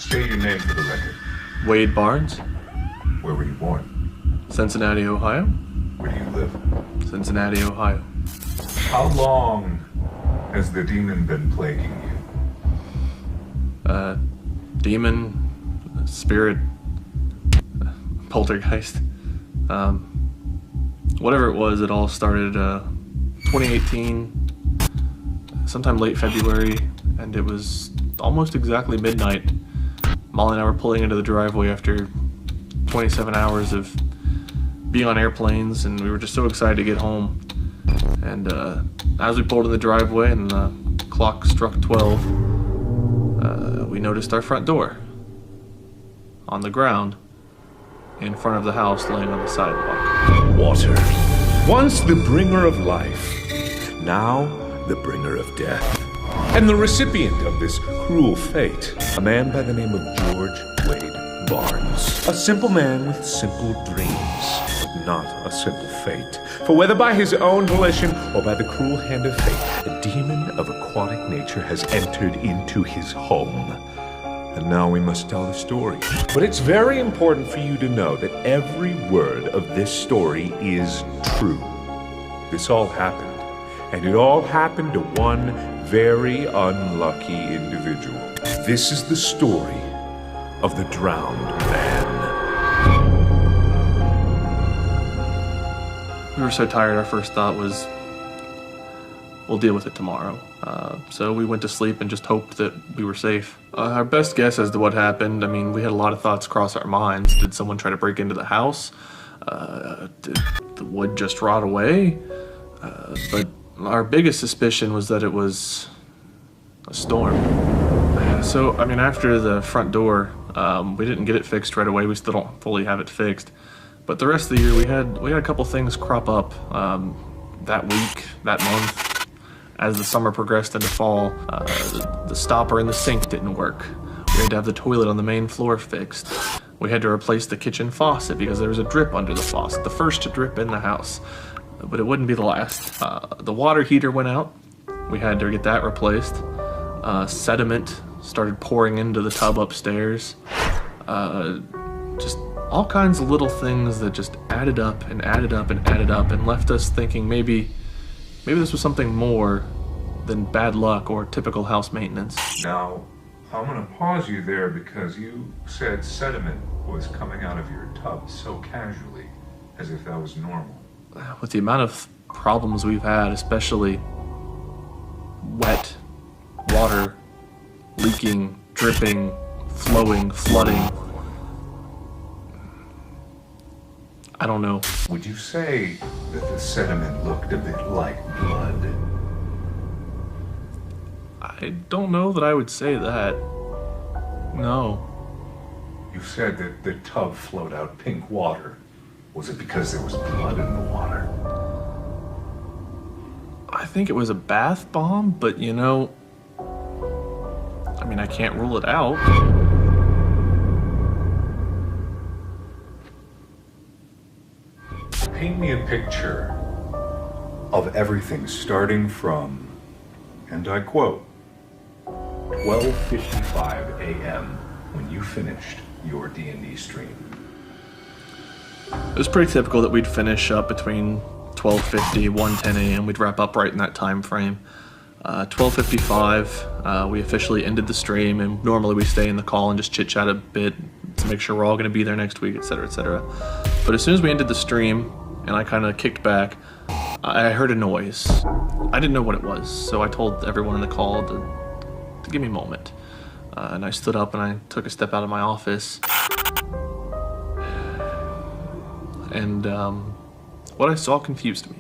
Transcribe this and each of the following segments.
State your name for the record. Wade Barnes, Where were you born? Cincinnati, Ohio. Where do you live? Cincinnati, Ohio. How long has the demon been plaguing you? Demon, spirit, poltergeist. Whatever it was, it all started 2018, sometime late February, and it was almost exactly midnight. Molly and I were pulling into the driveway after 27 hours of being on airplanes, and we were just so excited to get home. And as we pulled in the driveway and the clock struck 12, we noticed our front door on the ground in front of the house, laying on the sidewalk. Water, once the bringer of life, now the bringer of death. And the recipient of this cruel fate, a man by the name of George Wade Barnes. A simple man with simple dreams, but not a simple fate. For whether by his own volition or by the cruel hand of fate, a demon of aquatic nature has entered into his home. And now we must tell the story. But it's very important for you to know that every word of this story is true. This all happened. And it all happened to one very unlucky individual. This is the story of the drowned man. We were so tired, our first thought was, we'll deal with it tomorrow. So we went to sleep and just hoped that we were safe. Our best guess as to what happened, I mean, we had a lot of thoughts cross our minds. Did someone try to break into the house? Did the wood just rot away? But our biggest suspicion was that it was a storm. So, I mean, after the front door, we didn't get it fixed right away. We still don't fully have it fixed. But the rest of the year, we had a couple things crop up that week, that month. As the summer progressed into fall, the stopper in the sink didn't work. We had to have the toilet on the main floor fixed. We had to replace the kitchen faucet because there was a drip under the faucet, the first to drip in the house. But it wouldn't be the last. The water heater went out. We had to get that replaced. Sediment started pouring into the tub upstairs. Just all kinds of little things that just added up and added up and added up and left us thinking maybe this was something more than bad luck or typical house maintenance. Now, I'm going to pause you there because you said sediment was coming out of your tub so casually, as if that was normal. With the amount of problems we've had, especially wet, water, leaking, dripping, flowing, flooding, I don't know. Would you say that the sediment looked a bit like blood? I don't know that I would say that. No. You said that the tub flowed out pink water. Was it because there was blood in the water? I think it was a bath bomb, but you know, I mean, I can't rule it out. Paint me a picture of everything starting from, and I quote, 12:55 a.m. when you finished your D&D stream. It was pretty typical that we'd finish up between 12:50, 1:10 a.m. We'd wrap up right in that time frame. 12:55, we officially ended the stream, and normally we stay in the call and just chit-chat a bit to make sure we're all going to be there next week, etc., etc. But as soon as we ended the stream, and I kind of kicked back, I heard a noise. I didn't know what it was, so I told everyone in the call to give me a moment. And I stood up and I took a step out of my office. And what I saw confused me.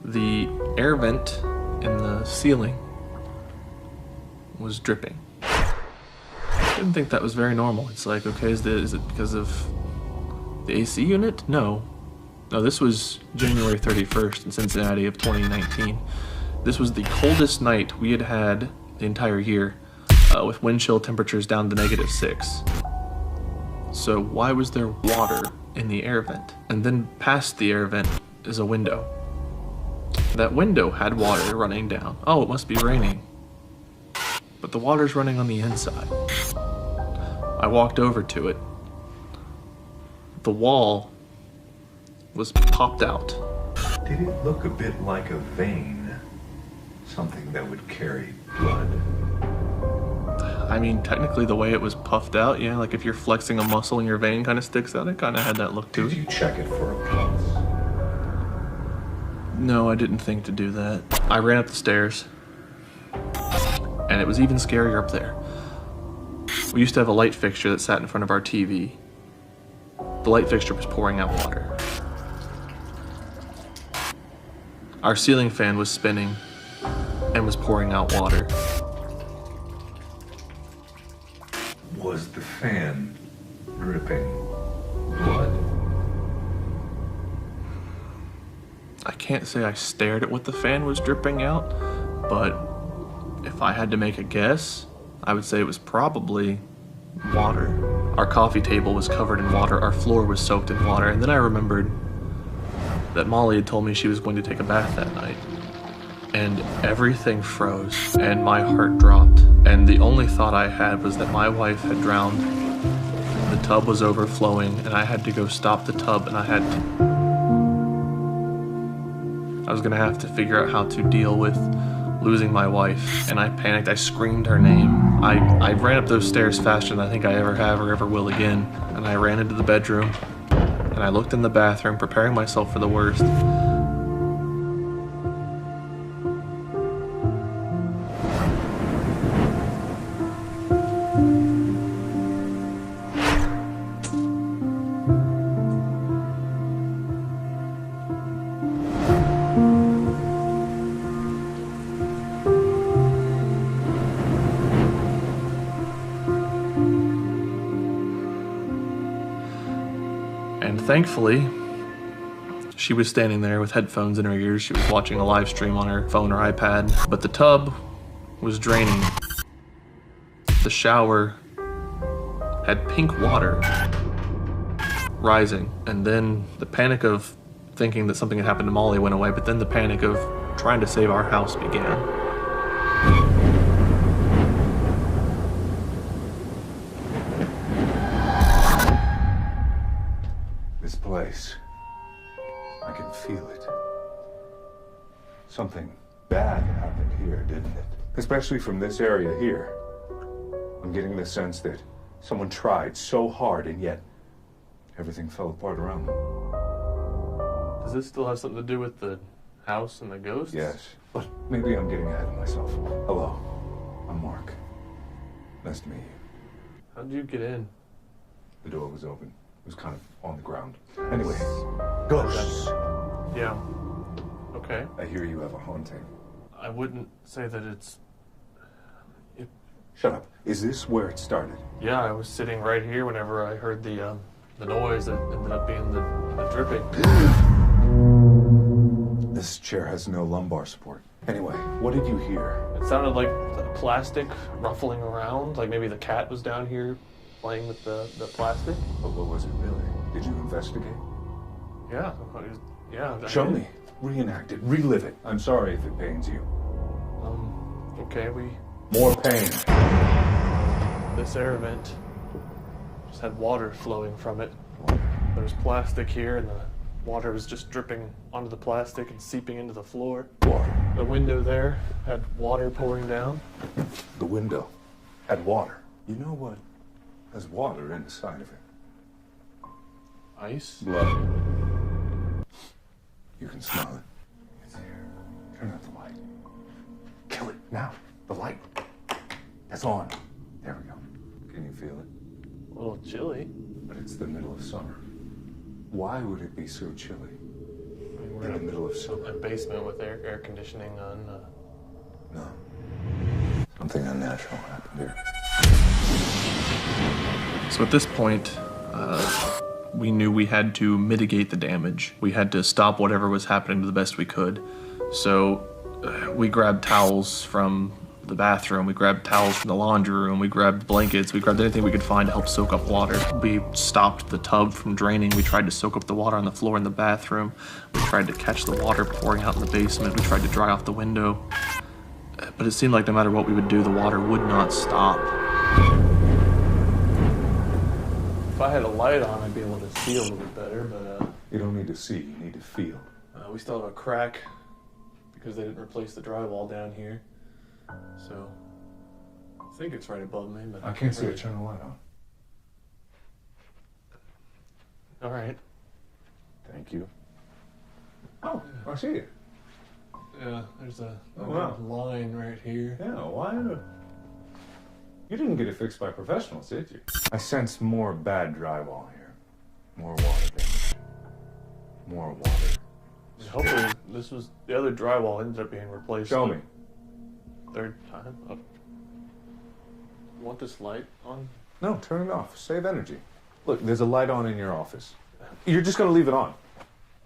The air vent in the ceiling was dripping. I didn't think that was very normal. It's like, okay, is it because of the AC unit? No, this was January 31st in Cincinnati of 2019. This was the coldest night we had had the entire year, with wind chill temperatures down to -6. So why was there water in the air vent? And then past the air vent is a window. That window had water running down. Oh, it must be raining. But the water's running on the inside. I walked over to it. The wall was popped out. Did it look a bit like a vein? Something that would carry blood? I mean, technically the way it was puffed out, yeah, like if you're flexing a muscle and your vein kind of sticks out, it kind of had that look to it. Did you check it for a pulse? No, I didn't think to do that. I ran up the stairs, and it was even scarier up there. We used to have a light fixture that sat in front of our TV. The light fixture was pouring out water. Our ceiling fan was spinning and was pouring out water. Was the fan dripping blood? I can't say I stared at what the fan was dripping out, but if I had to make a guess, I would say it was probably water. Our coffee table was covered in water, our floor was soaked in water, and then I remembered that Molly had told me she was going to take a bath that night. And everything froze, and my heart dropped. And the only thought I had was that my wife had drowned. The tub was overflowing, and I had to go stop the tub, and I was gonna have to figure out how to deal with losing my wife. And I panicked, I screamed her name. I ran up those stairs faster than I think I ever have or ever will again. And I ran into the bedroom, and I looked in the bathroom, preparing myself for the worst. And thankfully, she was standing there with headphones in her ears. She was watching a live stream on her phone or iPad, but the tub was draining. The shower had pink water rising, and then the panic of thinking that something had happened to Molly went away, but then the panic of trying to save our house began. This place. I can feel it. Something bad happened here, didn't it? Especially from this area here. I'm getting the sense that someone tried so hard and yet everything fell apart around them. Does this still have something to do with the house and the ghosts? Yes, but maybe I'm getting ahead of myself. Hello, I'm Mark. Nice to meet you. How'd you get in? The door was open. It was kind of on the ground. Anyway, ghosts. Yeah. Okay. I hear you have a haunting. I wouldn't say that it's... Shut up. Is this where it started? Yeah, I was sitting right here whenever I heard the noise that ended up being the dripping. This chair has no lumbar support. Anyway, what did you hear? It sounded like plastic ruffling around, like maybe the cat was down here playing with the plastic. But what was it really? Did you investigate? Yeah. Yeah. Show me. Reenact it. Relive it. I'm sorry if it pains you. Okay, More pain. this air vent just had water flowing from it. There was plastic here, and the water was just dripping onto the plastic and seeping into the floor. Water. The window there had water pouring down. The window had water. You know what has water inside of it? Ice? Blood. You can smell it. It's here. Turn out the light. Kill it now. The light. That's on. There we go. Can you feel it? A little chilly. But it's the middle of summer. Why would it be so chilly? I mean, we're In the middle of summer. a basement with air conditioning on. No. Something unnatural happened here. So at this point, we knew we had to mitigate the damage. We had to stop whatever was happening to the best we could. So we grabbed towels from the bathroom, we grabbed towels from the laundry room, we grabbed blankets, we grabbed anything we could find to help soak up water. We stopped the tub from draining. We tried to soak up the water on the floor in the bathroom. We tried to catch the water pouring out in the basement. We tried to dry off the window. But it seemed like no matter what we would do, the water would not stop. If I had a light on, I'd be able to see a little bit better, but You don't need to see, you need to feel. we still have a crack because they didn't replace the drywall down here. So I think it's right above me, but I can't see it. Turn the light on. All right. Thank you. Oh, I see it. Yeah, there's a wow. line right here. Yeah, why? You didn't get it fixed by professionals, did you? I sense more bad drywall here. More water damage. More water. Hopefully, this was the other drywall ended up being replaced. Show me. Third time. Oh. You want this light on? No, turn it off. Save energy. Look, there's a light on in your office. You're just gonna leave it on.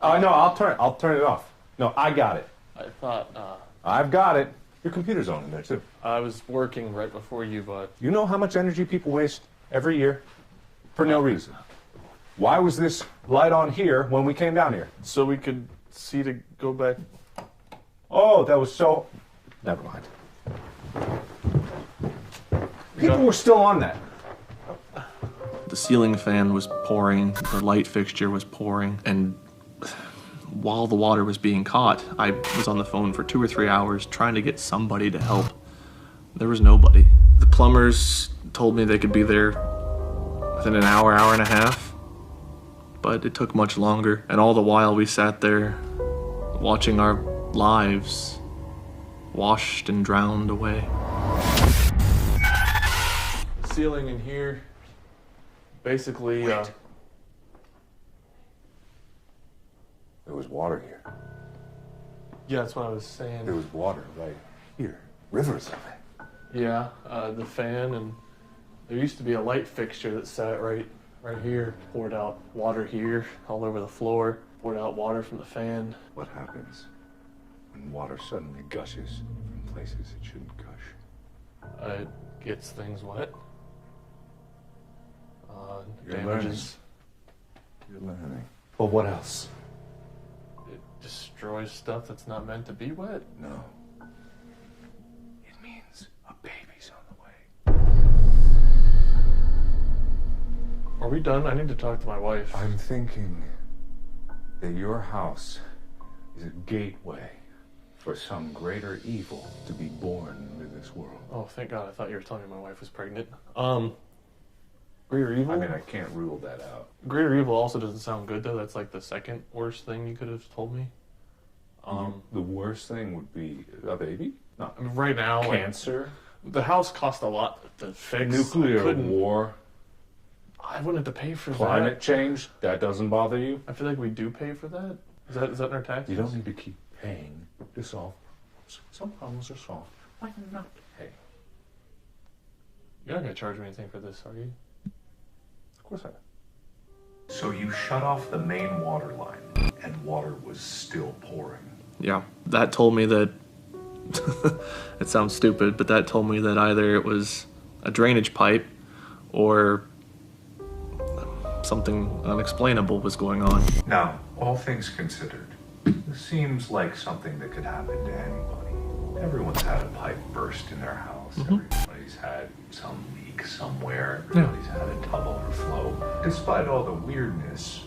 No, I'll turn it off. No, I got it. I thought I've got it. Your computer's on in there too. I was working right before you, but You know how much energy people waste every year for no reason? Why was this light on here when we came down here? so we could see to go back. Oh, that was so... Never mind. People were still on that. The ceiling fan was pouring, the light fixture was pouring, and while the water was being caught, I was on the phone for 2 or 3 hours trying to get somebody to help. There was nobody. The plumbers told me they could be there within an hour, hour and a half, but it took much longer. And all the while we sat there watching our lives washed and drowned away. The ceiling in here, basically, There was water here. yeah, that's what I was saying. There was water right here. Rivers of it. Yeah, the fan, and there used to be a light fixture that sat right here. Poured out water here, all over the floor. Poured out water from the fan. What happens when water suddenly gushes from places it shouldn't gush? It gets things wet. You're Damages. You're learning. But what else? It destroys stuff that's not meant to be wet. No. It means a baby's on the way. Are we done? I need to talk to my wife. I'm thinking that your house is a gateway for some greater evil to be born into this world. Oh, thank God. I thought you were telling me my wife was pregnant. Greater evil? I mean, I can't rule that out. Greater evil also doesn't sound good, though. That's like the second worst thing you could have told me. The worst thing would be a baby? No. I mean, right now, Cancer? the house cost a lot to fix. Nuclear war? I wouldn't have to pay for Climate that. change? That doesn't bother you? I feel like we do pay for that. Is that in our taxes? You don't need to keep paying to solve problems. Some problems are solved. Why not pay? You're not going to charge me anything for this, are you? Of course I am. So you shut off the main water line, and water was still pouring. Yeah. That told me that... it sounds stupid, but that told me that either it was a drainage pipe or something unexplainable was going on. Now, all things considered, this seems like something that could happen to anybody. Everyone's had a pipe burst in their house. Everybody's had some leak somewhere. Everybody's had a tub overflow. Despite all the weirdness,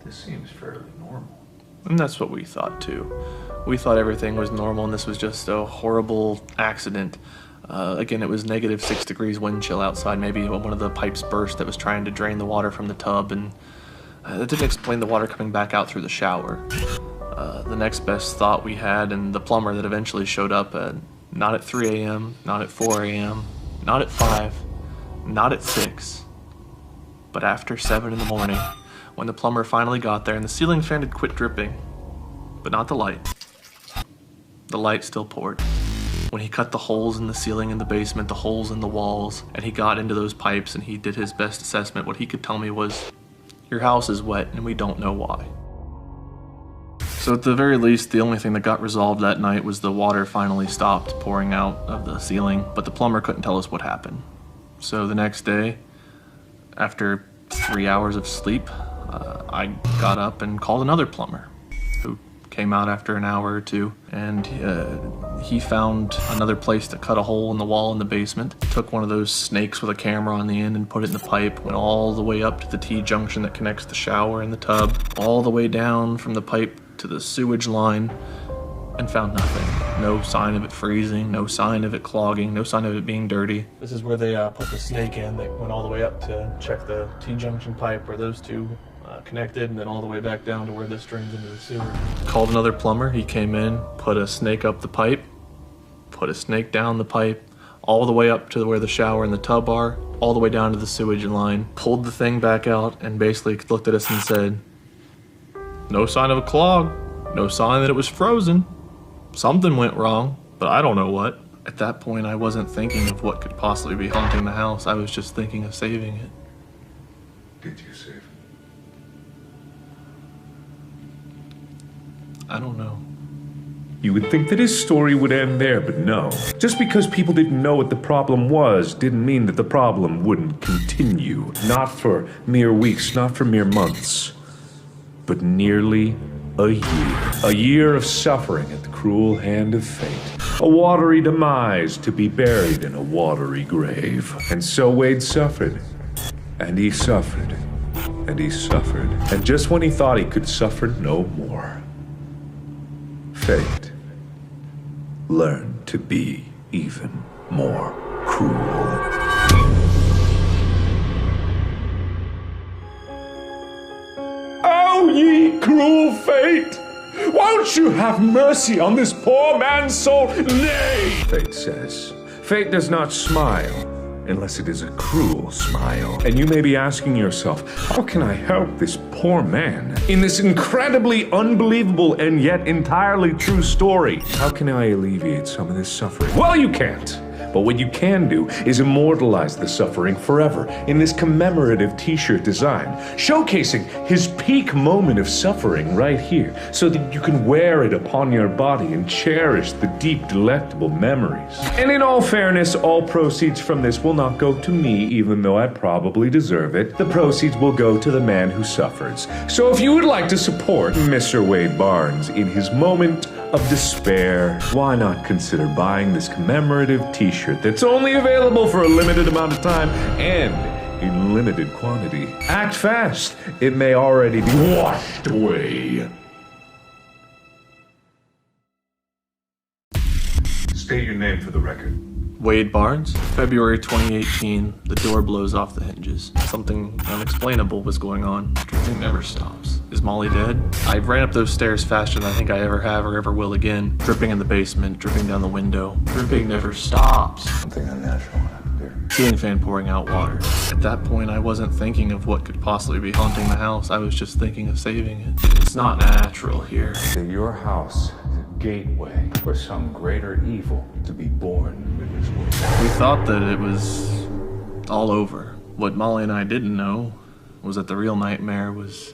this seems fairly normal. And that's what we thought, too. We thought everything was normal, and this was just a horrible accident. Again, it was -6 degrees wind chill outside. Maybe one of the pipes burst that was trying to drain the water from the tub, and that didn't explain the water coming back out through the shower. The next best thought we had, and the plumber that eventually showed up, not at 3 a.m., not at 4 a.m., not at 5, not at 6, but after 7 in the morning, when the plumber finally got there and the ceiling fan had quit dripping, but not the light. The light still poured. When he cut the holes in the ceiling in the basement, the holes in the walls, and he got into those pipes and he did his best assessment, what he could tell me was, your house is wet and we don't know why. So at the very least, the only thing that got resolved that night was the water finally stopped pouring out of the ceiling, but the plumber couldn't tell us what happened. So the next day, after 3 hours of sleep, I got up and called another plumber, who came out after an hour or two, and he found another place to cut a hole in the wall in the basement. Took one of those snakes with a camera on the end and put it in the pipe, went all the way up to the T-junction that connects the shower and the tub, all the way down from the pipe to the sewage line, and found nothing. No sign of it freezing, no sign of it clogging, no sign of it being dirty. This is where they put the snake in. They went all the way up to check the T-junction pipe where those two connected, and then all the way back down to where this drains into the sewer. Called another plumber. He came in, put a snake up the pipe, put a snake down the pipe, all the way up to where the shower and the tub are, all the way down to the sewage line, pulled the thing back out, and basically looked at us and said, "No sign of a clog, no sign that it was frozen. Something went wrong, but I don't know what." At that point, I wasn't thinking of what could possibly be haunting the house. I was just thinking of saving it. Did you save it? I don't know. You would think that his story would end there, but no. Just because people didn't know what the problem was didn't mean that the problem wouldn't continue. Not for mere weeks, not for mere months, but nearly a year. A year of suffering at the cruel hand of fate. A watery demise to be buried in a watery grave. And so Wade suffered. And he suffered. And he suffered. And just when he thought he could suffer no more, fate learned to be even more cruel. Oh, ye cruel fate! Won't you have mercy on this poor man's soul? Nay, fate says. Fate does not smile unless it is a cruel smile. And you may be asking yourself, how can I help this poor man in this incredibly unbelievable and yet entirely true story? How can I alleviate some of this suffering? Well, you can't. But what you can do is immortalize the suffering forever in this commemorative t-shirt design, showcasing his peak moment of suffering right here, so that you can wear it upon your body and cherish the deep, delectable memories. And in all fairness, all proceeds from this will not go to me, even though I probably deserve it. The proceeds will go to the man who suffers. So if you would like to support Mr. Wade Barnes in his moment of despair, why not consider buying this commemorative t-shirt that's only available for a limited amount of time and in limited quantity. Act fast, it may already be washed away. State your name for the record. Wade Barnes, February 2018, the door blows off the hinges. Something unexplainable was going on. Dripping never stops. Is Molly dead? I ran up those stairs faster than I think I ever have or ever will again. Dripping in the basement, dripping down the window. Dripping never stops. Something unnatural happened here. Ceiling fan pouring out water. At that point, I wasn't thinking of what could possibly be haunting the house. I was just thinking of saving it. It's not natural here. That your house is a gateway for some greater evil to be born in this world. We thought that it was all over. What Molly and I didn't know was that the real nightmare was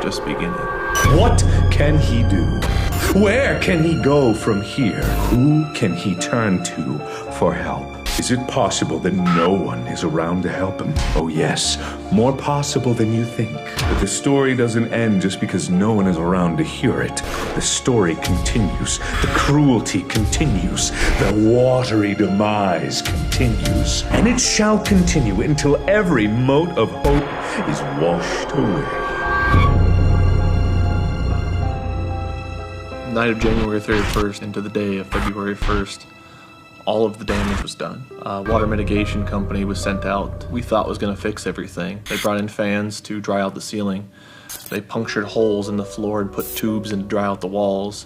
just beginning. What can he do? Where can he go from here? Who can he turn to for help? Is it possible that no one is around to help him? Oh yes, more possible than you think. But the story doesn't end just because no one is around to hear it. The story continues. The cruelty continues. The watery demise continues. And it shall continue until every mote of hope is washed away. Night of January 31st into the day of February 1st, all of the damage was done. Water mitigation company was sent out. We thought was going to fix everything. They brought in fans to dry out the ceiling. They punctured holes in the floor and put tubes in to dry out the walls.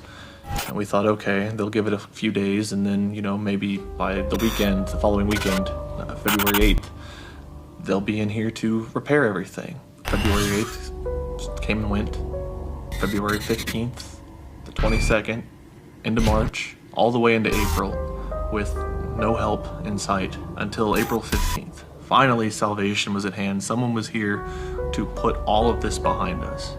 And we thought, okay, they'll give it a few days, and then, you know, maybe by the weekend, the following weekend, February 8th, they'll be in here to repair everything. February 8th came and went. February 15th, the 22nd, into March, all the way into April, with no help in sight until April 15th. Finally, salvation was at hand. Someone was here to put all of this behind us.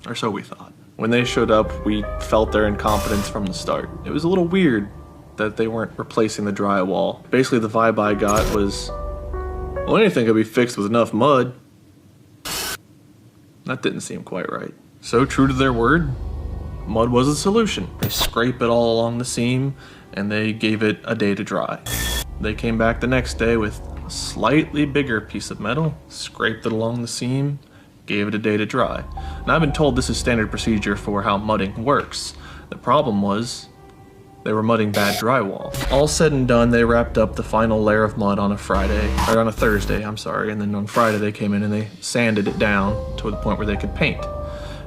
Or so we thought. When they showed up, we felt their incompetence from the start. It was a little weird that they weren't replacing the drywall. Basically, the vibe I got was, well, anything could be fixed with enough mud. That didn't seem quite right. So true to their word, mud was a solution. They scrape it all along the seam, and they gave it a day to dry. They came back the next day with a slightly bigger piece of metal, scraped it along the seam, gave it a day to dry. Now I've been told this is standard procedure for how mudding works. The problem was, they were mudding bad drywall. All said and done, they wrapped up the final layer of mud on a Thursday, I'm sorry, and then on Friday they came in and they sanded it down to the point where they could paint.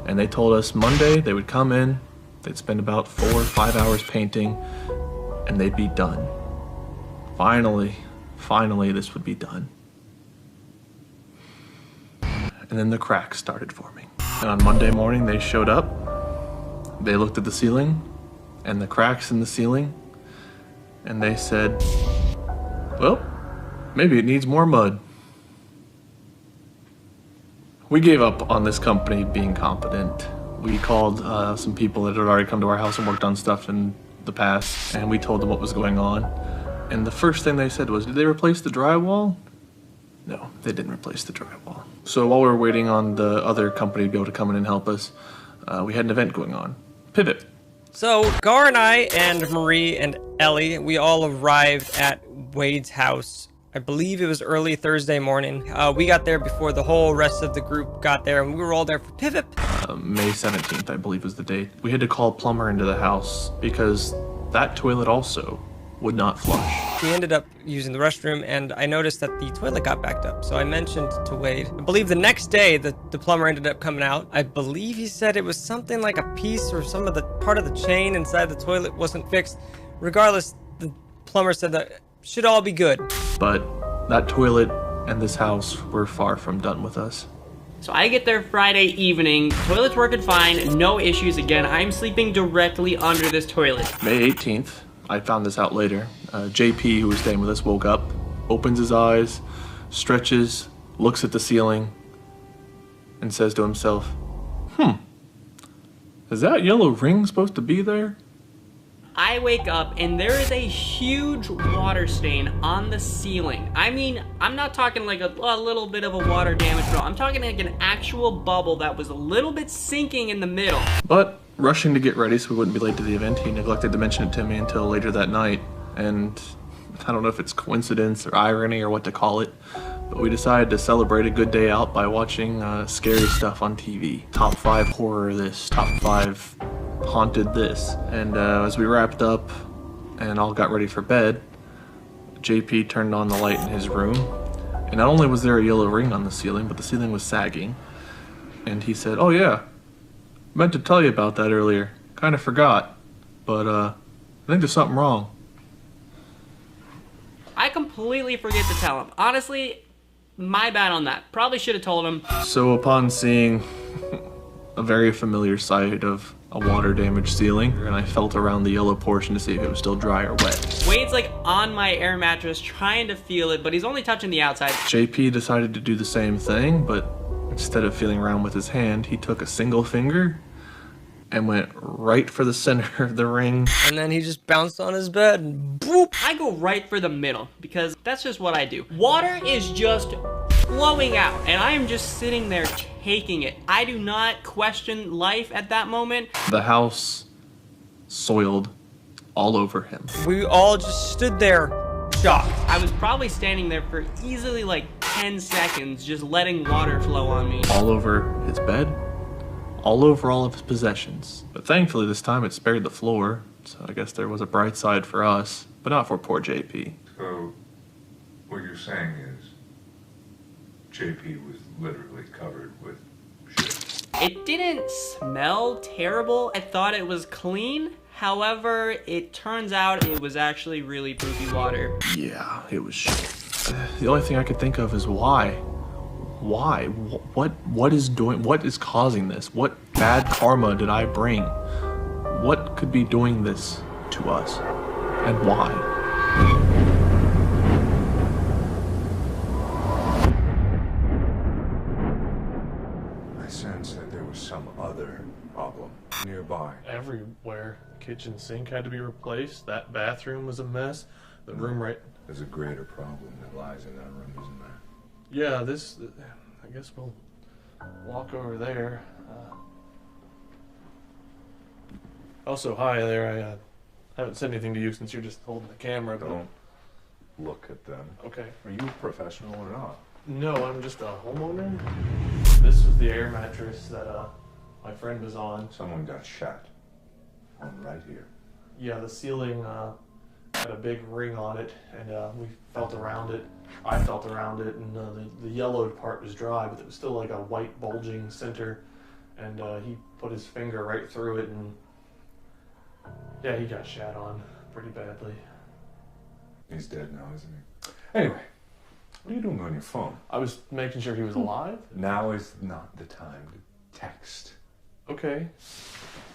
And they told us Monday they would come in, they'd spend about 4 or 5 hours painting, and they'd be done. Finally, this would be done. And then the cracks started forming. And on Monday morning they showed up, they looked at the ceiling, and the cracks in the ceiling, and they said, well, maybe it needs more mud. We gave up on this company being competent. We called some people that had already come to our house and worked on stuff in the past, and we told them what was going on. And the first thing they said was, did they replace the drywall? No, they didn't replace the drywall. So while we were waiting on the other company to be able to come in and help us, we had an event going on. Pivot. So, Gar and I and Marie and Ellie, we all arrived at Wade's house. I believe it was early Thursday morning. We got there before the whole rest of the group got there, and we were all there for Pivot. May 17th, I believe, was the date. We had to call a plumber into the house because that toilet also would not flush. We ended up using the restroom, and I noticed that the toilet got backed up. So I mentioned to Wade, I believe the next day the plumber ended up coming out. I believe he said it was something like a piece or some of the part of the chain inside the toilet wasn't fixed. Regardless, the plumber said that should all be good. But that toilet and this house were far from done with us. So I get there Friday evening, toilet's working fine, no issues again. I'm sleeping directly under this toilet. May 18th. I found this out later. JP, who was staying with us, woke up, opens his eyes, stretches, looks at the ceiling, and says to himself, is that yellow ring supposed to be there? I wake up and there is a huge water stain on the ceiling. I mean, I'm not talking like a little bit of a water damage at all. I'm talking like an actual bubble that was a little bit sinking in the middle. But rushing to get ready so we wouldn't be late to the event, he neglected to mention it to me until later that night. And I don't know if it's coincidence or irony or what to call it, but we decided to celebrate a good day out by watching scary stuff on TV. Top 5 horror this, top 5 haunted this. And as we wrapped up and all got ready for bed, JP turned on the light in his room, and not only was there a yellow ring on the ceiling, but the ceiling was sagging. And he said, oh yeah, meant to tell you about that earlier, kind of forgot, but I think there's something wrong. I completely forget to tell him. Honestly, my bad on that. Probably should have told him. So upon seeing a very familiar sight of a water damaged ceiling, and I felt around the yellow portion to see if it was still dry or wet. Wade's like on my air mattress trying to feel it, but he's only touching the outside. JP decided to do the same thing, but instead of feeling around with his hand, he took a single finger and went right for the center of the ring. And then he just bounced on his bed and boop! I go right for the middle because that's just what I do. Water is just flowing out and I am just sitting there taking it. I do not question life at that moment. The house soiled all over him. We all just stood there shocked. I was probably standing there for easily like 10 seconds just letting water flow on me. All over his bed, all over all of his possessions. But thankfully this time it spared the floor, so I guess there was a bright side for us, but not for poor JP. So, what you're saying is, JP was literally covered with shit. It didn't smell terrible. I thought it was clean. However, it turns out it was actually really poopy water. Yeah, it was shit. The only thing I could think of is why? Why? What is causing this? What bad karma did I bring? What could be doing this to us? And why? I sense that there was some other problem nearby. Everywhere. Kitchen sink had to be replaced. That bathroom was a mess. The room right... There's a greater problem that lies in that room, isn't there? Yeah, I guess we'll walk over there. Also, hi there. I haven't said anything to you since you're just holding the camera. But... Don't look at them. Okay. Are you a professional or not? No, I'm just a homeowner. This was the air mattress that my friend was on. Someone got shot. One right here. Yeah, the ceiling had a big ring on it, and we felt around it. I felt around it, and the yellowed part was dry, but it was still like a white bulging center. And he put his finger right through it, and yeah, he got shat on pretty badly. He's dead now, isn't he? Anyway, what are you doing on your phone? I was making sure he was alive. Now is not the time to text. Okay.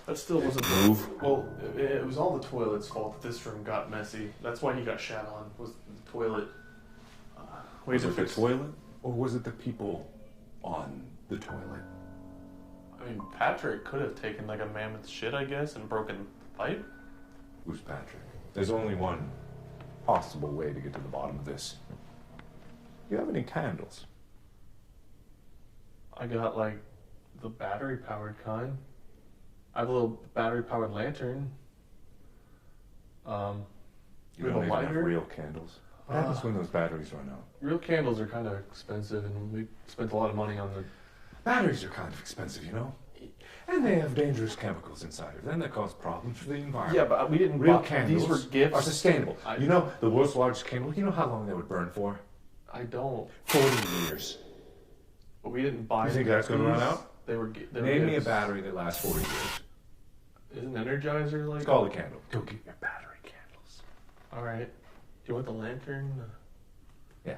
That still wasn't Move. Well, it was all the toilet's fault that this room got messy. That's why he got shat on, was the toilet. Was it the toilet? Or was it the people on the toilet? I mean, Patrick could have taken like a mammoth shit, I guess, and broken the pipe. Who's Patrick? There's only one possible way to get to the bottom of this. Do you have any candles? I got like the battery powered kind. I have a little battery powered lantern. You We have don't a even have lighter? real candles. What happens when those batteries run out? Real candles are kind of expensive, and we spent a lot of money on the... Batteries are kind of expensive, you know? And they have dangerous chemicals inside of them that cause problems for the environment. Yeah, but we didn't Real buy... candles These were gifts. are sustainable. I- You know, the world's largest candle, you know how long they would burn for? I don't. 40 years. But we didn't buy... You think that's gonna run out? They were... They were Name me a gifts. battery that lasts 40 years. Is an Energizer like... It's called a candle. Go get your battery candles. All right. Do you want the lantern? Yeah,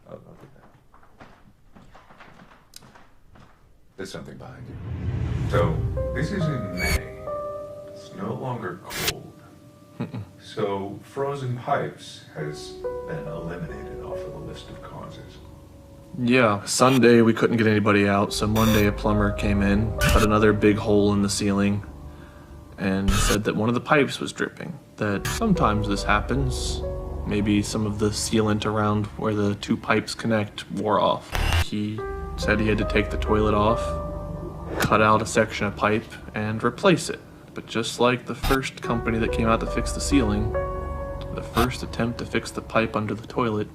I'll do that. There's something behind you. So, this is in May. It's no longer cold. So, frozen pipes has been eliminated off of the list of causes. Yeah, Sunday we couldn't get anybody out, so Monday a plumber came in, cut another big hole in the ceiling, and said that one of the pipes was dripping. That sometimes this happens. Maybe some of the sealant around where the two pipes connect wore off. He said he had to take the toilet off, cut out a section of pipe, and replace it. But just like the first company that came out to fix the ceiling, the first attempt to fix the pipe under the toilet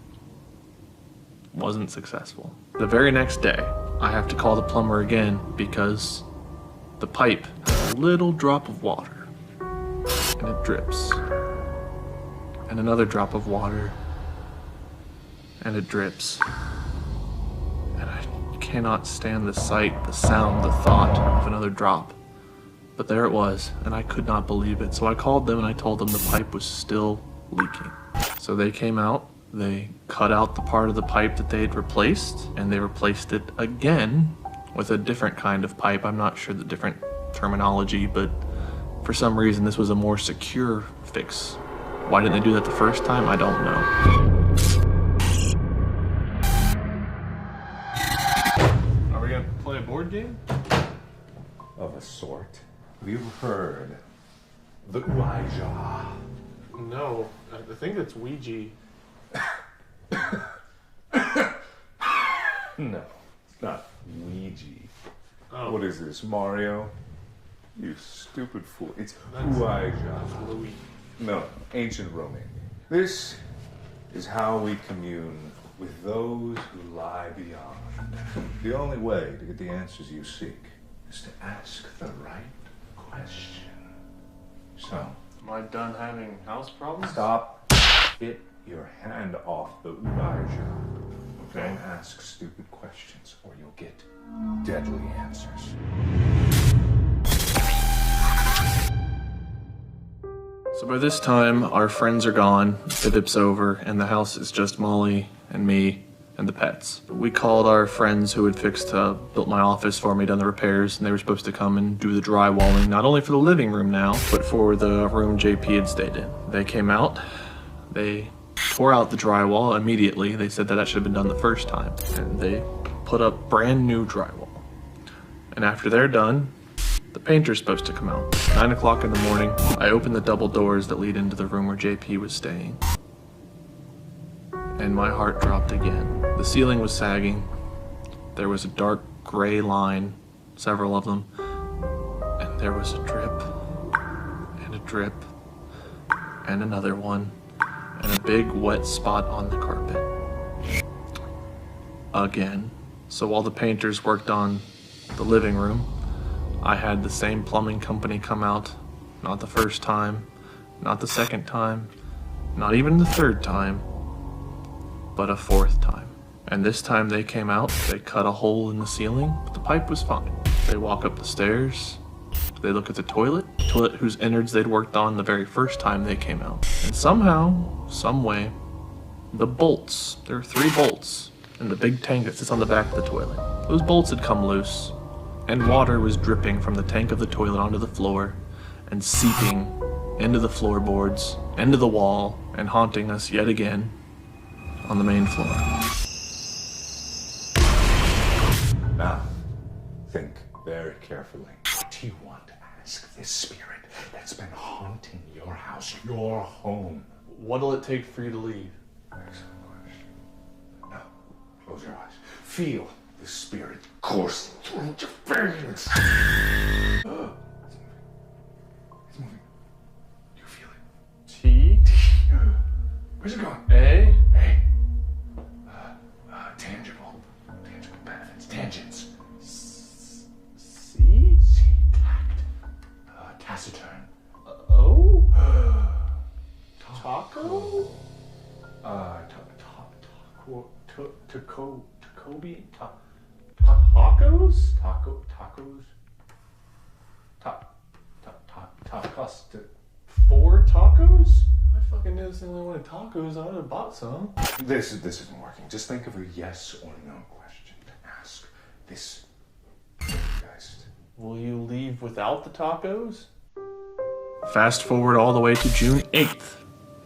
wasn't successful. The very next day, I have to call the plumber again because the pipe has a little drop of water and it drips. And another drop of water and it drips. And I cannot stand the sight, the sound, the thought of another drop. But there it was, and I could not believe it. So I called them and I told them the pipe was still leaking. So they came out, they cut out the part of the pipe that they had replaced, and they replaced it again with a different kind of pipe. I'm not sure the different terminology, but for some reason this was a more secure fix. Why didn't they do that the first time? I don't know. Are we gonna play a board game? Of a sort. We've heard the Ouija. No, I think it's Ouija. No, it's not Ouija. Oh. What is this, Mario? You stupid fool. It's That's- Ouija. Louis. No, ancient Roman. This is how we commune with those who lie beyond. The only way to get the answers you seek is to ask the right question. So, Am I done having house problems? stop. Get your hand off the Ouija. Okay. Don't ask stupid questions or you'll get deadly answers. So by this time, our friends are gone, the dip's over, and the house is just Molly and me and the pets. We called our friends who had built my office for me, done the repairs, and they were supposed to come and do the drywalling, not only for the living room now, but for the room JP had stayed in. They came out, they tore out the drywall immediately. They said that should have been done the first time, and they put up brand new drywall. And after they're done, the painter's supposed to come out. 9 o'clock in the morning, I open the double doors that lead into the room where JP was staying. And my heart dropped again. The ceiling was sagging. There was a dark gray line, several of them, and there was a drip, and a drip, and another one, and a big wet spot on the carpet. Again. So while the painters worked on the living room, I had the same plumbing company come out, not the first time, not the second time, not even the third time, but a fourth time. And this time they came out, they cut a hole in the ceiling, but the pipe was fine. They walk up the stairs, they look at the toilet whose innards they'd worked on the very first time they came out. And somehow, some way, the bolts, there are 3 bolts in the big tank that sits on the back of the toilet. Those bolts had come loose, and water was dripping from the tank of the toilet onto the floor and seeping into the floorboards, into the wall, and haunting us yet again on the main floor. Now, think very carefully. What do you want to ask this spirit that's been haunting your house, your home? What'll it take for you to leave? Excellent question. Now, close your eyes. Feel the spirit coursing through your veins. It's moving. You feel it? T? Where's it going? A? A. Tangible. Tangible benefits. Tangents. C? C. Tact. Taciturn. O? Taco? Tacoby? Tacos? Tacos? Tacos? 4 tacos? I fucking knew this thing only wanted tacos. I would have bought some. This isn't working. Just think of a yes or no question to ask this geist. Will you leave without the tacos? Fast forward all the way to June 8th.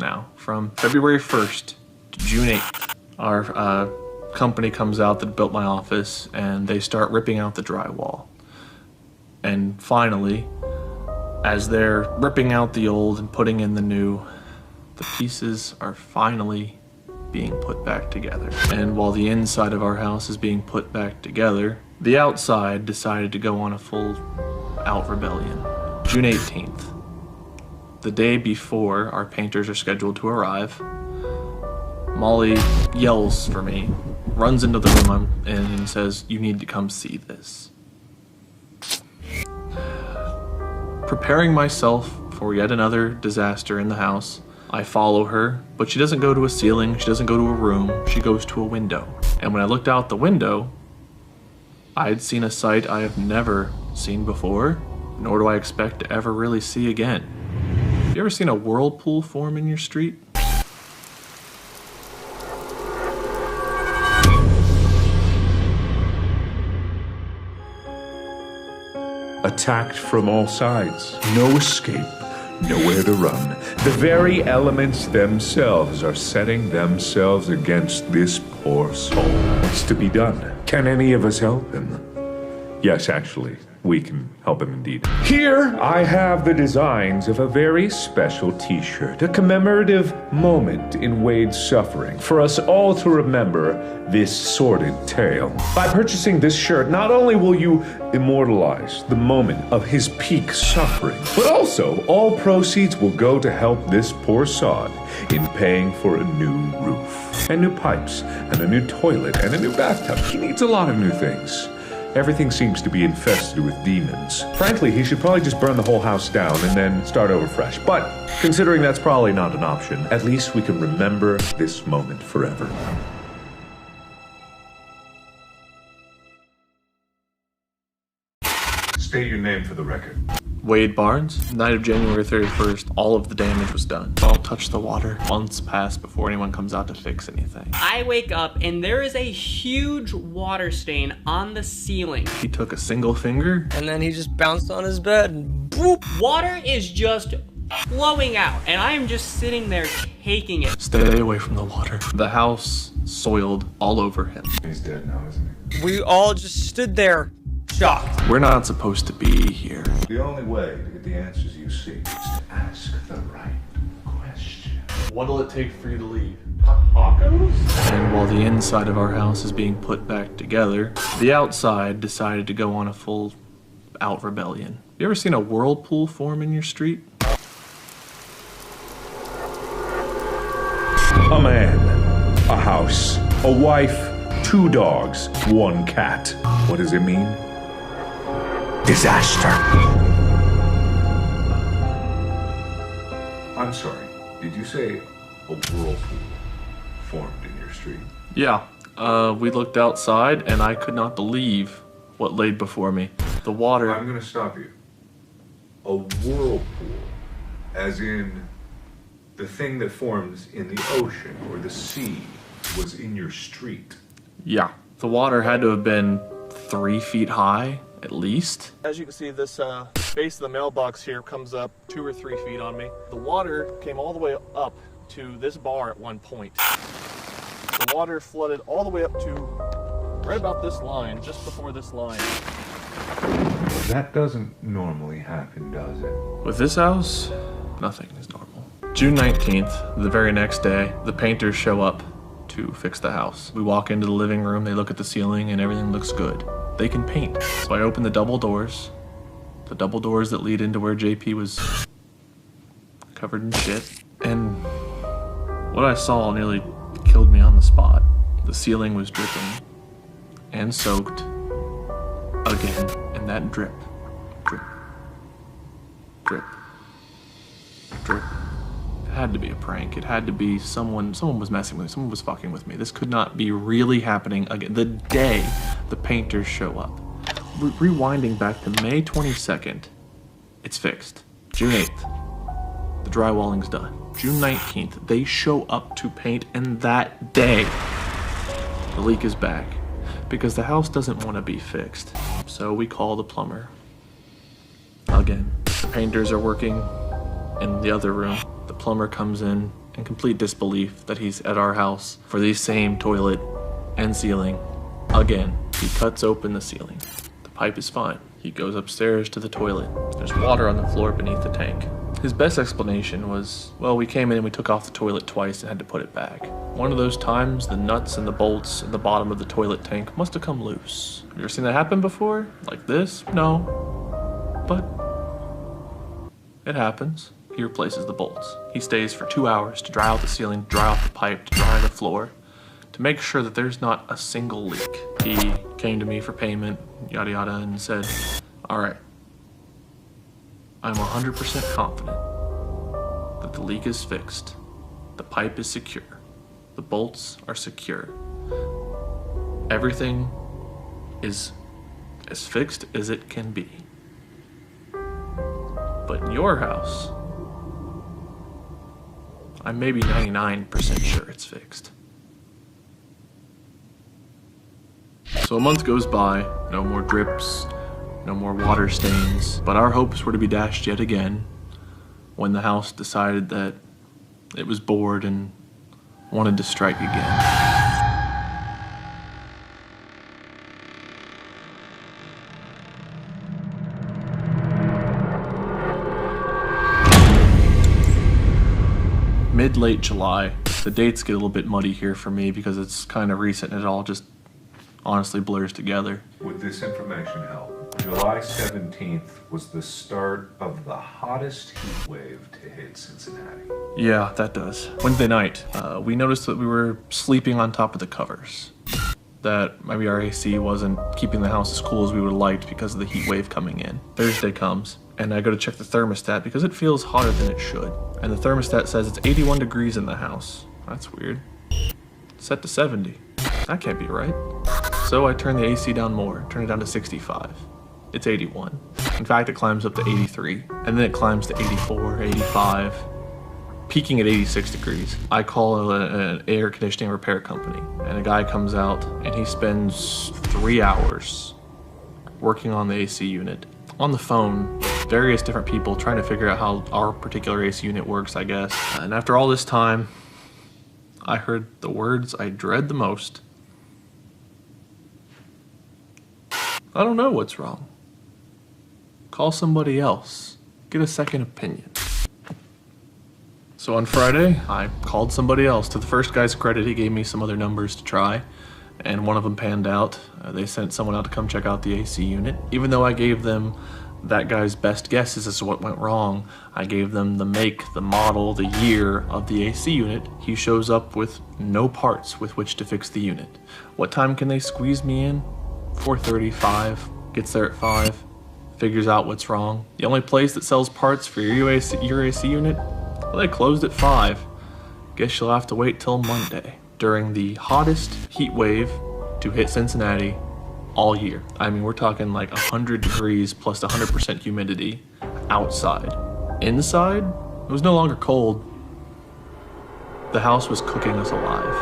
Now, from February 1st to June 8th, our company comes out that built my office and they start ripping out the drywall. And finally, as they're ripping out the old and putting in the new, the pieces are finally being put back together. And while the inside of our house is being put back together, the outside decided to go on a full out rebellion. June 18th, the day before our painters are scheduled to arrive, Molly yells for me, runs into the room I'm in and says, "You need to come see this." Preparing myself for yet another disaster in the house, I follow her, but she doesn't go to a ceiling, she doesn't go to a room, she goes to a window. And when I looked out the window, I had seen a sight I have never seen before, nor do I expect to ever really see again. You ever seen a whirlpool form in your street? Attacked from all sides. No escape, nowhere to run. The very elements themselves are setting themselves against this poor soul. What's to be done? Can any of us help him? Yes, actually, we can help him indeed. Here I have the designs of a very special t-shirt, a commemorative moment in Wade's suffering, for us all to remember this sordid tale. By purchasing this shirt, not only will you immortalize the moment of his peak suffering, but also all proceeds will go to help this poor sod in paying for a new roof, and new pipes, and a new toilet, and a new bathtub. He needs a lot of new things. Everything seems to be infested with demons. Frankly, he should probably just burn the whole house down and then start over fresh. But considering that's probably not an option, at least we can remember this moment forever. State your name for the record. Wade Barnes, night of January 31st, all of the damage was done. Don't touch the water. Months pass before anyone comes out to fix anything. I wake up and there is a huge water stain on the ceiling. He took a single finger. And then he just bounced on his bed and boop. Water is just flowing out, and I am just sitting there taking it. Stay away from the water. The house soiled all over him. He's dead now, isn't he? We all just stood there, shocked. We're not supposed to be here. The only way to get the answers you seek is to ask the right question. What'll it take for you to leave? Tacos? And while the inside of our house is being put back together, the outside decided to go on a full out rebellion. You ever seen a whirlpool form in your street? A man, a house, a wife, 2 dogs, 1 cat. What does it mean? Disaster. I'm sorry, did you say a whirlpool formed in your street? Yeah, we looked outside and I could not believe what laid before me. The water. I'm gonna stop you. A whirlpool, as in the thing that forms in the ocean or the sea, was in your street. Yeah, the water had to have been 3 feet high, at least. As you can see, this base of the mailbox here comes up 2 or 3 feet on me. The water came all the way up to this bar at one point. The water flooded all the way up to right about this line, just before this line. That doesn't normally happen, does it? With this house, nothing is normal. June 19th, the very next day, the painters show up to fix the house. We walk into the living room, they look at the ceiling, and everything looks good. They can paint. So I open the double doors that lead into where JP was covered in shit. And what I saw nearly killed me on the spot. The ceiling was dripping and soaked again, and that drip, drip, drip, drip. It had to be a prank. It had to be someone was messing with me. Someone was fucking with me. This could not be really happening again. The day the painters show up. Rewinding back to May 22nd, it's fixed. June 8th, the drywalling's done. June 19th, they show up to paint, and that day, the leak is back because the house doesn't want to be fixed. So we call the plumber. Again, the painters are working in the other room. The plumber comes in complete disbelief that he's at our house for the same toilet and ceiling. Again, he cuts open the ceiling. The pipe is fine. He goes upstairs to the toilet. There's water on the floor beneath the tank. His best explanation was, well, we came in and we took off the toilet twice and had to put it back. One of those times, the nuts and the bolts at the bottom of the toilet tank must have come loose. Have you ever seen that happen before? Like this? No. But it happens. He replaces the bolts. He stays for 2 hours to dry out the ceiling, dry out the pipe, to dry the floor, to make sure that there's not a single leak. He came to me for payment, yada yada, and said, all right, I'm 100% confident that the leak is fixed, the pipe is secure, the bolts are secure, everything is as fixed as it can be. But in your house, I'm maybe 99% sure it's fixed. So a month goes by, no more drips, no more water stains, but our hopes were to be dashed yet again when the house decided that it was bored and wanted to strike again. Mid-late July. The dates get a little bit muddy here for me because it's kind of recent and it all just honestly blurs together. Would this information help? July 17th was the start of the hottest heat wave to hit Cincinnati. Yeah, that does. Wednesday night, we noticed that we were sleeping on top of the covers. That maybe our AC wasn't keeping the house as cool as we would have liked because of the heat wave coming in. Thursday comes, and I go to check the thermostat because it feels hotter than it should. And the thermostat says it's 81 degrees in the house. That's weird. Set to 70. That can't be right. So I turn the AC down more, turn it down to 65. It's 81. In fact, it climbs up to 83, and then it climbs to 84, 85, peaking at 86 degrees. I call an air conditioning repair company, and a guy comes out, and he spends 3 hours working on the AC unit. On the phone, various different people trying to figure out how our particular AC unit works, I guess. And after all this time, I heard the words I dread the most. I don't know what's wrong. Call somebody else. Get a second opinion. So on Friday, I called somebody else. To the first guy's credit, he gave me some other numbers to try, and one of them panned out. They sent someone out to come check out the AC unit. Even though I gave them that guy's best guesses as to what went wrong, I gave them the make, the model, the year of the AC unit. He shows up with no parts with which to fix the unit. What time can they squeeze me in? 4:30, 5, gets there at 5, figures out what's wrong. The only place that sells parts for your AC unit, well, they closed at 5. Guess you'll have to wait till Monday. During the hottest heat wave to hit Cincinnati all year. I mean, we're talking like 100 degrees plus 100% humidity outside. Inside, it was no longer cold. The house was cooking us alive.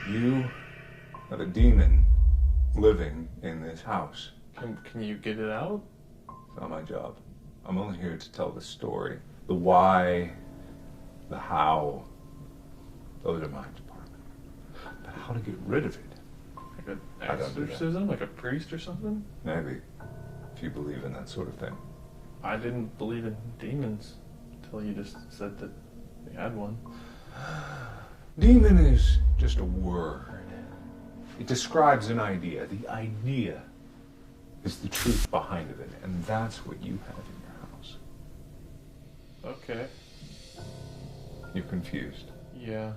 You have a demon living in this house. Can you get it out? It's not my job. I'm only here to tell the story. The why, the how, those are my department. But how to get rid of it? Like an I don't do that. exorcism? Like a priest or something? Maybe, if you believe in that sort of thing. I didn't believe in demons until you just said that they had one. Demon is just a word. It describes an idea. The idea is the truth behind it, and that's what you have in your house. Okay. You're confused. Yeah.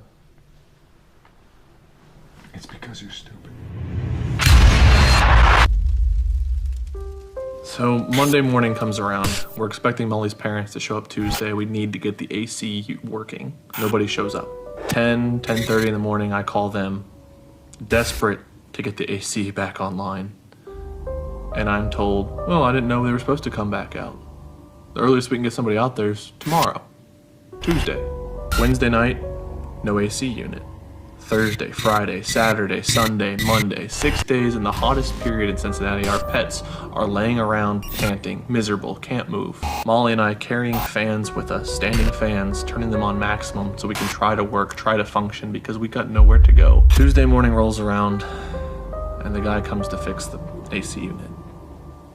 It's because you're stupid. So Monday morning comes around. We're expecting Molly's parents to show up Tuesday. We need to get the AC working. Nobody shows up. 10:30 in the morning, I call them, desperate to get the AC back online. And I'm told, well, I didn't know they were supposed to come back out. The earliest we can get somebody out there is tomorrow, Tuesday. Wednesday night, no AC unit. Thursday, Friday, Saturday, Sunday, Monday, 6 days in the hottest period in Cincinnati, our pets are laying around panting, miserable, can't move. Molly and I carrying fans with us, standing fans, turning them on maximum so we can try to work, try to function because we got nowhere to go. Tuesday morning rolls around and the guy comes to fix the AC unit.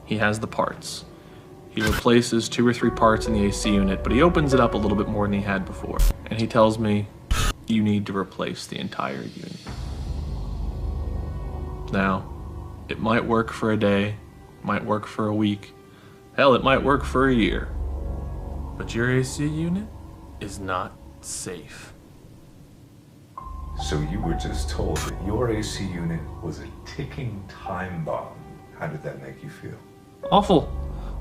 He has the parts. He replaces 2 or 3 parts in the AC unit, but he opens it up a little bit more than he had before. And he tells me, you need to replace the entire unit. Now, it might work for a day, might work for a week, hell, it might work for a year. But your AC unit is not safe. So you were just told that your AC unit was a ticking time bomb. How did that make you feel? Awful.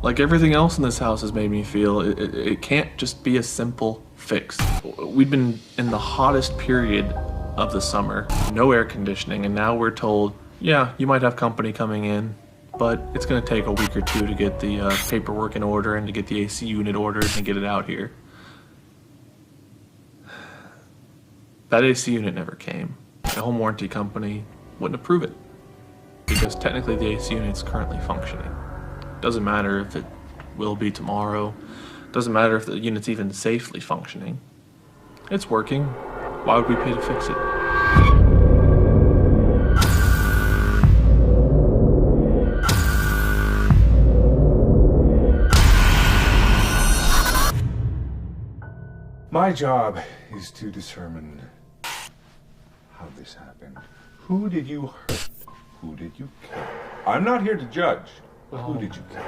Like everything else in this house has made me feel, it can't just be a simple fix. We've been in the hottest period of the summer, no air conditioning, and now we're told, yeah, you might have company coming in, but it's gonna take a week or 2 to get the paperwork in order and to get the AC unit ordered and get it out here. That AC unit never came. The home warranty company wouldn't approve it because technically the AC unit's currently functioning. Doesn't matter if it will be tomorrow. Doesn't matter if the unit's even safely functioning. It's working. Why would we pay to fix it? My job is to determine how this happened. Who did you hurt? Who did you kill? I'm not here to judge, but who did you kill?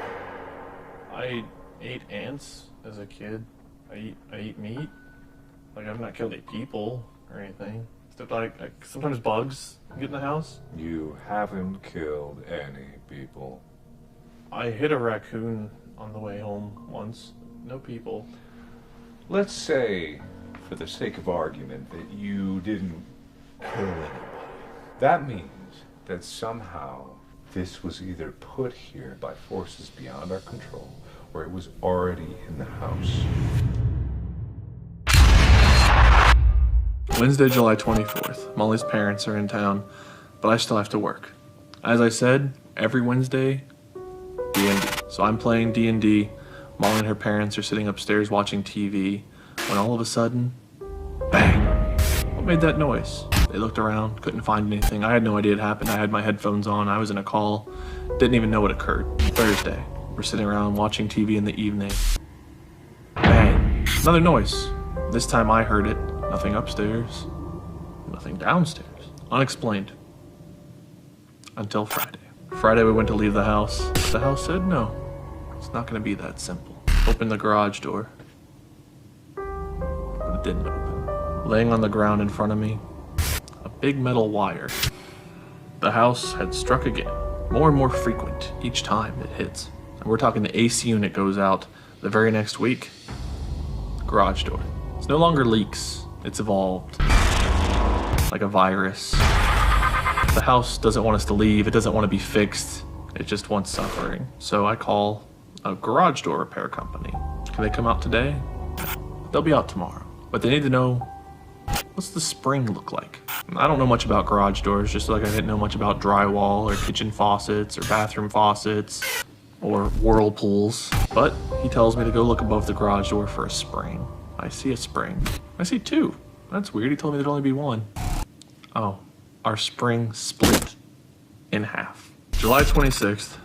I ate ants as a kid. I eat meat. Like, I've not killed any people or anything. Except like sometimes bugs get in the house. You haven't killed any people. I hit a raccoon on the way home once. No people. Let's say, for the sake of argument, that you didn't kill anybody. That means that somehow this was either put here by forces beyond our control, or it was already in the house. Wednesday, July 24th. Molly's parents are in town, but I still have to work. As I said, every Wednesday, D&D. So I'm playing D&D. Molly and her parents are sitting upstairs watching TV, when all of a sudden, bang! What made that noise? They looked around, couldn't find anything. I had no idea it happened. I had my headphones on, I was in a call, didn't even know what occurred. Thursday, We're sitting around watching TV in the evening. Bang! Another noise. This time I heard it. Nothing upstairs. Nothing downstairs. Unexplained. Until Friday. Friday we went to leave the house. The house said no. It's not gonna be that simple. Opened the garage door. But it didn't open. Laying on the ground in front of me, a big metal wire. The house had struck again. More and more frequent each time it hits. And we're talking the AC unit goes out the very next week. Garage door. It's no longer leaks. It's evolved. Like a virus. The house doesn't want us to leave. It doesn't want to be fixed. It just wants suffering. So I call a garage door repair company. Can they come out today? They'll be out tomorrow. But they need to know, what's the spring look like? I don't know much about garage doors, just like I didn't know much about drywall or kitchen faucets or bathroom faucets or whirlpools. But he tells me to go look above the garage door for a spring. I see a spring. I see two. That's weird. He told me there'd only be one. Oh, our spring split in half. July 26th,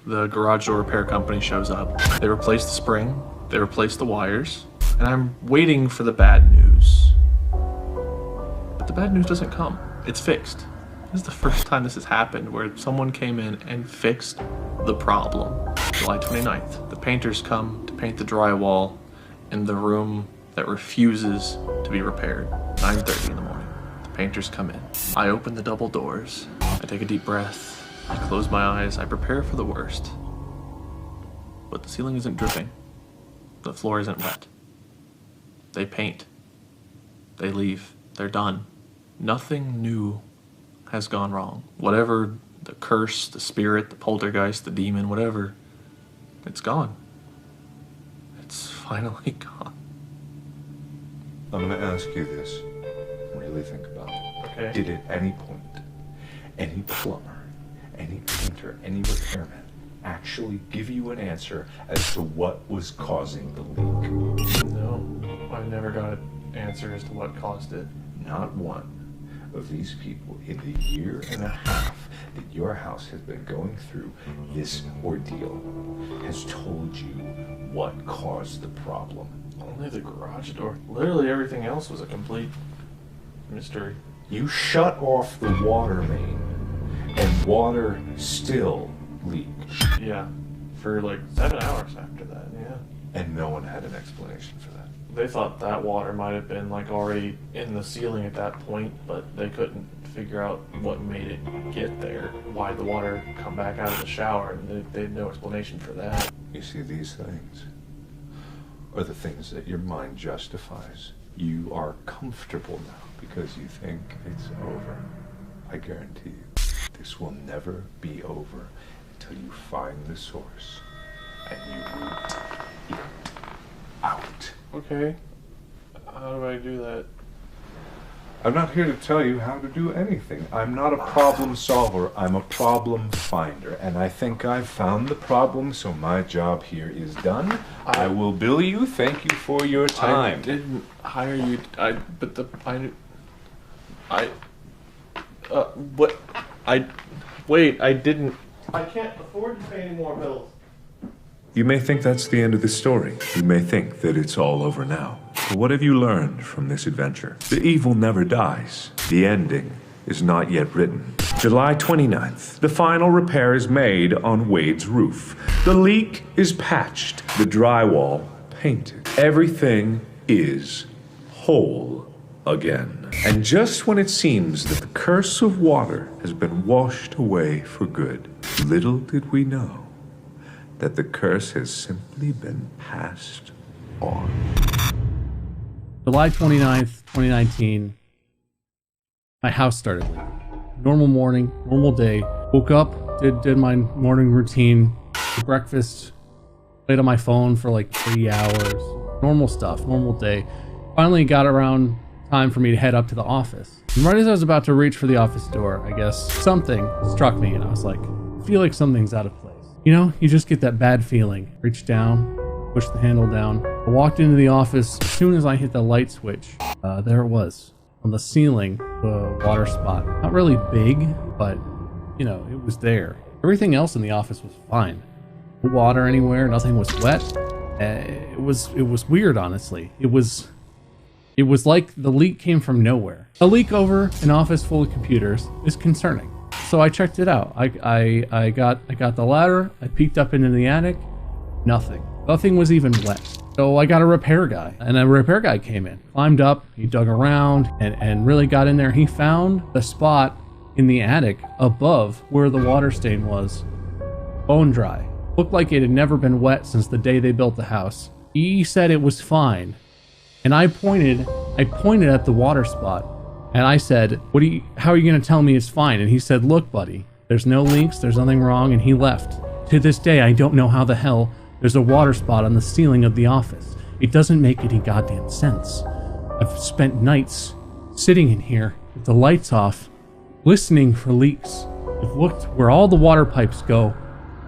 the garage door repair company shows up. They replace the spring, they replace the wires, and I'm waiting for the bad news. But the bad news doesn't come. It's fixed. This is the first time this has happened where someone came in and fixed the problem. July 29th, the painters come to paint the drywall in the room that refuses to be repaired. 9:30 in the morning. The painters come in. I open the double doors. I take a deep breath. I close my eyes. I prepare for the worst. But the ceiling isn't dripping. The floor isn't wet. They paint. They leave. They're done. Nothing new has gone wrong. Whatever the curse, the spirit, the poltergeist, the demon, whatever, it's gone. It's finally gone. I'm going to ask you this. Really think about it. Okay. Did at any point, any plumber, any painter, any repairman actually give you an answer as to what was causing the leak? No, I never got an answer as to what caused it. Not one of these people in the year and a half that your house has been going through this ordeal has told you what caused the problem. Only the garage door. Literally everything else was a complete mystery. You shut off the water main and water still leaked. Yeah, for like 7 hours after that, yeah. And no one had an explanation for that. They thought that water might have been like already in the ceiling at that point, but they couldn't figure out what made it get there. Why the water come back out of the shower, and they had no explanation for that. You see, these things are the things that your mind justifies. You are comfortable now because you think it's over. I guarantee you, this will never be over until you find the source and you root it out. Okay, how do I do that? I'm not here to tell you how to do anything. I'm not a problem solver. I'm a problem finder. And I think I've found the problem, so my job here is done. I will bill you. Thank you for your time. I didn't hire you. Wait, I didn't. I can't afford to pay any more bills. You may think that's the end of the story. You may think that it's all over now. But what have you learned from this adventure? The evil never dies. The ending is not yet written. July 29th, the final repair is made on Wade's roof. The leak is patched. The drywall painted. Everything is whole again. And just when it seems that the curse of water has been washed away for good, little did we know that the curse has simply been passed on. July 29th, 2019, my house started leaking. Normal morning, normal day. Woke up, did my morning routine, breakfast, played on my phone for like 3 hours. Normal stuff, normal day. Finally got around time for me to head up to the office. And right as I was about to reach for the office door, I guess, something struck me and I was like, I feel like something's out of place. You know, you just get that bad feeling. Reach down, push the handle down. I walked into the office. As soon as I hit the light switch, there it was. On the ceiling, the water spot. Not really big, but, you know, it was there. Everything else in the office was fine. water anywhere. Nothing was wet. It was weird, honestly. It was like the leak came from nowhere. A leak over an office full of computers is concerning. So I checked it out. I got the ladder. I peeked up into the attic. Nothing was even wet. So I got a repair guy, and a repair guy came in, climbed up, he dug around, and really got in there. He found the spot in the attic above where the water stain was, bone dry. Looked like it had never been wet since the day they built the house. He said it was fine, and I pointed at the water spot, and I said, how are you gonna tell me it's fine? And he said, look, buddy, there's no leaks, there's nothing wrong, and he left. To this day, I don't know how the hell there's a water spot on the ceiling of the office. It doesn't make any goddamn sense. I've spent nights sitting in here with the lights off, listening for leaks. I've looked where all the water pipes go.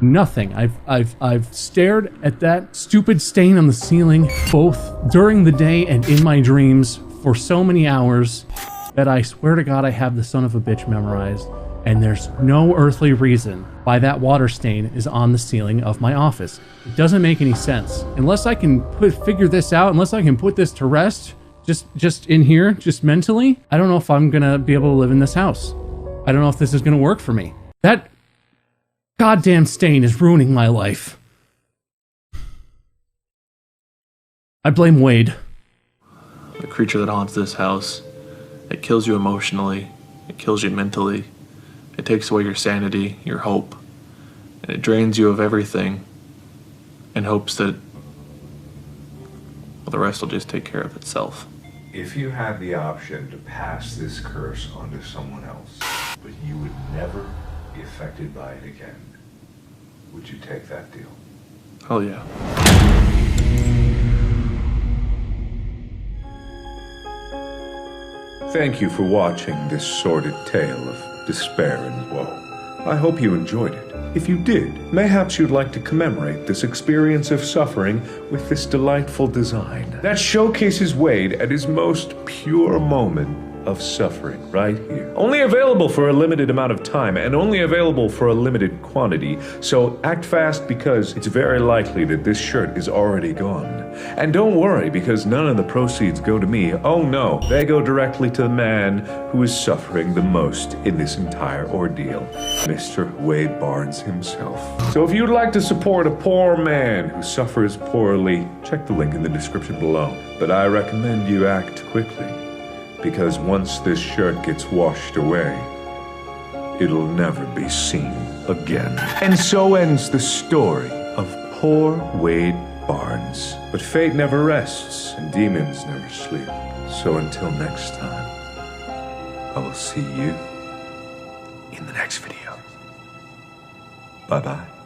Nothing. I've stared at that stupid stain on the ceiling both during the day and in my dreams for so many hours that I swear to God I have the son of a bitch memorized, and there's no earthly reason why that water stain is on the ceiling of my office. It doesn't make any sense. Unless I can figure this out, unless I can put this to rest, just in here, just mentally, I don't know if I'm gonna be able to live in this house. I don't know if this is gonna work for me. That goddamn stain is ruining my life. I blame Wade. The creature that haunts this house, it kills you emotionally, it kills you mentally, it takes away your sanity, your hope, and it drains you of everything in hopes that, well, the rest will just take care of itself. If you had the option to pass this curse onto someone else, but you would never be affected by it again, would you take that deal? Hell yeah. Thank you for watching this sordid tale of despair and woe. I hope you enjoyed it. If you did, mayhaps you'd like to commemorate this experience of suffering with this delightful design that showcases Wade at his most pure moment of suffering right here. Only available for a limited amount of time and only available for a limited quantity, so act fast because it's very likely that this shirt is already gone. And don't worry, because none of the proceeds go to me. Oh no, they go directly to the man who is suffering the most in this entire ordeal, Mr. Wade Barnes himself. So if you'd like to support a poor man who suffers poorly, check the link in the description below. But I recommend you act quickly, because once this shirt gets washed away, it'll never be seen again. And so ends the story of poor Wade Barnes. But fate never rests, and demons never sleep. So until next time, I will see you in the next video. Bye-bye.